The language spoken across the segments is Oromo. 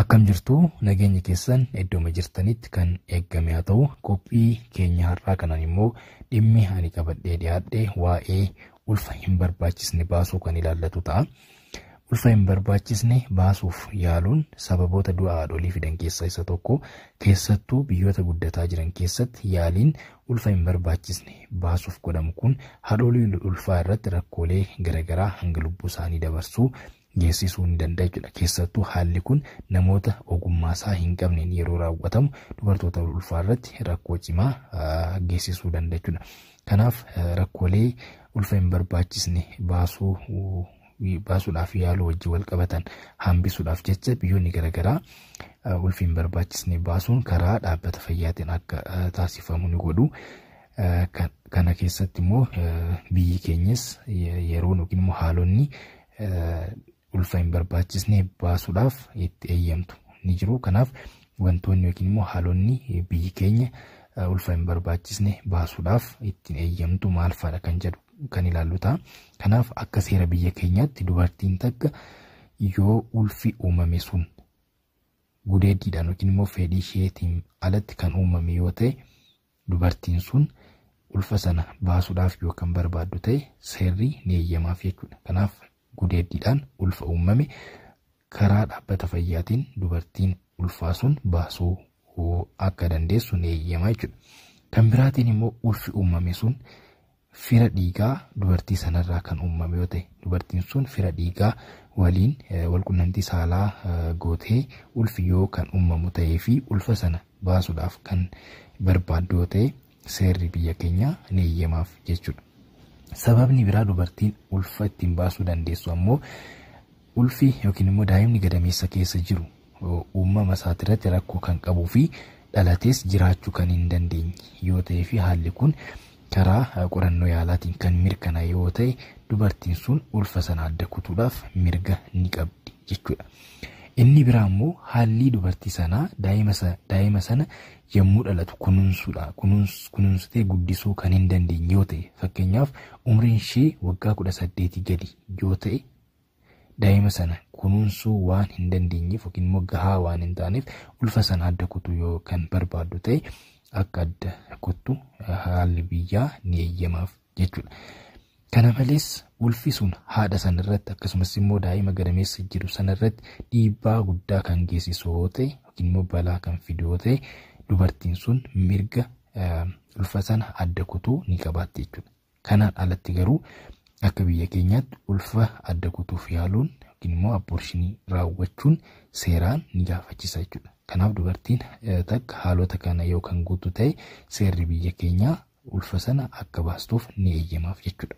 Akkam jirtu nageenya keessan iddooma jirtanitti kan eegame haa ta'u qophii keenya har'aa kanaan immoo dhimmi ani qabadhee dhiyaadhe waa'ee ulfa hin barbaachisne baasuu kan ilaallatu ta'a. Ulfa hin barbaachisne baasuuf yaaluun sababoota du'a haadholii fidan keessaa isa tokko. Keessattuu biyyoota guddataa jiran keessatti yaaliin ulfa hin barbaachisne baasuuf godhamu kun haadholii ulfaa irratti rakkoolee garaagaraa hanga lubbuu isaanii dabarsuu geessisuu ni danda'a jechuudha. Keessattuu haalli kun namoota ogummaa isaa hin qabneen yeroo raawwatamu dubartoota ulfaa irratti rakkoo cimaa geessisuu danda'a jechuudha. Kanaaf rakkoolee ulfa hin barbaachisne baasuudhaaf yaaluu wajjin wal qabatan hambisuudhaaf jecha biyyoonni garaagaraa ulfa hin barbaachisne baasuun karaa dhaabbata fayyaatiin akka taasifamu ni godhu. Kana keessatti immoo biyyi keenyas yeroo yookiin immoo haalonni ulfa hin barbaachisne baasuudhaaf itti eeyyamtu ni jiru. Kanaaf wantoonni yookiin immoo haalonni biyyi keenya ulfa hin barbaachisne baasuudhaaf itti eeyyamtu maal fa'aadha kan jedhu kan ilaallu ta'a. Kanaaf akka seera biyya keenyaatti dubartiin takka yoo ulfi uumame sun gudeeddiidhaan yookiin immoo fedhii isheetiin alatti kan uumame yoo ta'e dubartiin sun ulfa sana baasuudhaaf yoo kan barbaaddu ta'e seerri ni eeyyamaaf jechuudha. Kanaaf gudeeddiidhaan ulfa uumame karaa dhaabbata fayyaatiin dubartiin ulfaa sun baasuu akka dandeessu ni eeyyamaa jechuudha. Kan biraatiin immoo ulfi uumame sun fira dhiigaa dubartii sanarraa kan uumame yoo ta'e dubartiin sun fira dhiigaa waliin walqunnamtii saalaa gootee ulfi yoo kan uumamu ta'ee fi ulfa sana baasuudhaaf kan barbaaddu yoo ta'e seerri biyya keenyaa ni eeyyamaaf jechuudha. Sababni biraa dubartiin ulfa ittiin baasuu dandeessu ammoo ulfi yookiin immoo daa'imni gadameessa keessa jiru uumama isaatirratti rakkoo kan qabuu fi dhalatees jiraachuu kan hin dandeenye yoo ta'ee fi haalli kun karaa qorannoo yaalaatiin kan mirkanaa'e yoo ta'e dubartiin sun ulfa sana adda kutuudhaaf mirga ni qabdi jechuudha. Inni biraa immoo haalli dubartii sanaa daa'ima sana yommuu dhalatu kunuunsitee guddisuu kan hin dandeenye yoo ta'e fakkeenyaaf umriin ishee waggaa 18 gadi yoo ta'e daa'ima sana kunuunsuu waan hin dandeenyeef yookiin immoo gahaa waan hin taaneef ulfa sana adda kutuu yoo kan barbaaddu ta'e akka adda kuttu haalli biyyaa ni eeyyamaaf jechuudha. Kana malees ulfi sun haadha sanarratti akkasumas immoo daa'ima gadameessa jiru sanarratti dhiibbaa guddaa kan geessisu yoo ta'e yookiin immoo balaa kan fidu yoo ta'e dubartiin sun mirga ulfa sana adda kutuu ni qabaatti jechuudha. Kanaan alatti garuu akka biyya keenyaatti ulfa adda kutuuf yaaluun yookiin immoo aborshinii raawwachuun seeraan ni gaafachisa jechuudha. Kanaaf dubartiin takka haalota kana yoo kan guutu ta'e seerri biyya keenyaa ulfa sana akka baastuuf ni eeyyamaaf jechuudha.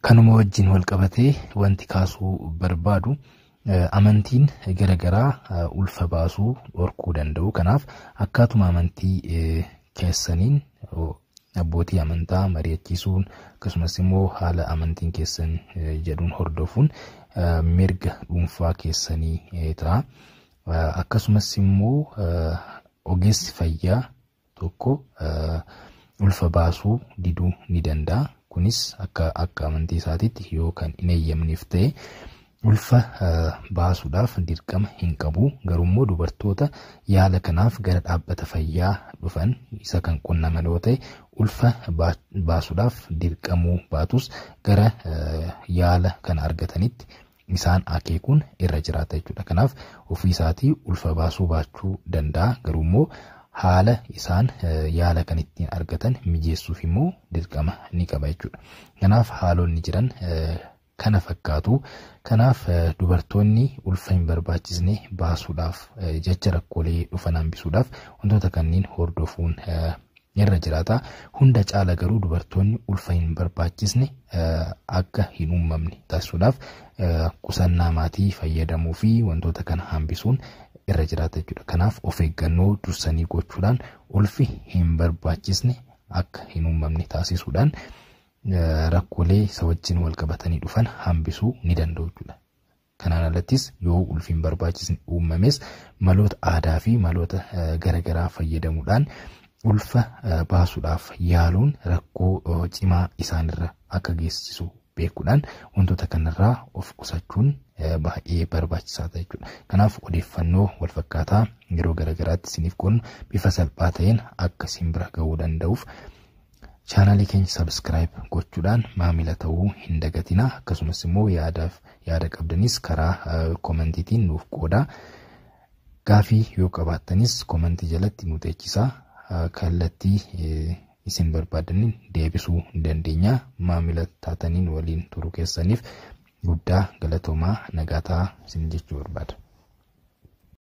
Kanuma wajjin wal qabatee wanti kaasuu barbaadu amantiin garaagaraa ulfa baasuu dhorkuu danda'u. Kanaaf akkaatuma amantii keessaniin abbootii amantaa mari'achiisuun akkasumas immoo haala amantiin keessan jedhuun hordofuun mirga dhuunfaa keessanii ta'a. Akkasumas immoo ogeessi fayyaa tokko ulfa baasuu diduu ni danda'a. Kunis akka amantii isaatiitti yoo kan hin eeyyamneef ta'e ulfa baasuudhaaf dirqama hin qabu. Garuu dubartoota yaala kanaaf gara dhaabbata fayyaa dhufan isa kan qunnaman yoo ta'e ulfa baasuudhaaf dirqamuu baatus gara yaala kana argatanitti isaan akeekuun irra jiraata jechuudha. Kanaaf ofii isaatii ulfa baasuu baachuu danda'a. Garuu haala isaan yaala kan ittiin argatan mijeessuuf immoo dirqama ni qaba jechuudha. Kanaaf haalonni jiran kana fakkaatu. Kanaaf dubartoonni ulfa hin barbaachisne baasuudhaaf jecha rakkoolee dhufan hambisuudhaaf wantoota kanneen hordofuun irra jiraata. Hunda caala garuu dubartoonni ulfa hin barbaachisne akka hin uumamne taasisuudhaaf qusannaa maatii fayyadamuu fi wantoota kana hambisuun irra jiraata jechuudha. Kanaaf of eeggannoo dursanii gochuudhaan ulfi hin barbaachisne akka hin uumamne taasisuudhaan rakkoolee isa wajjin wal qabatanii dhufan hambisuu ni danda'u jechuudha. Kanaan alattis yoo ulfi hin barbaachisne uumames maloota aadaa fi maloota garaagaraa fayyadamuudhaan ulfa baasuudhaaf yaaluun rakkoo cimaa isaanirra akka geessisu beekuudhaan wantoota kanarraa of qusachuun baay'ee barbaachisaa ta'e jechuudha. Kanaaf odeeffannoo wal fakkaataa yeroo garagaraatti isiniif qoodnu bifa salphaa ta'een akka isin bira ga'uu danda'uuf chaanalii keenya subscribe gochuudhaan maamila ta'uu hin dagatina. Akkasumas immoo yaada qabdanis karaa kommentiitiin nuuf qoodaa. Gaafii yoo qabaattanis komentii jalatti nu teechisaa. Kallattii isin barbaadaniin deebisuu dandeenya. Maamila taataniin waliin turuu keessaniif guddaa galatoomaa nagaa ta'aa isin jechuu barbaada.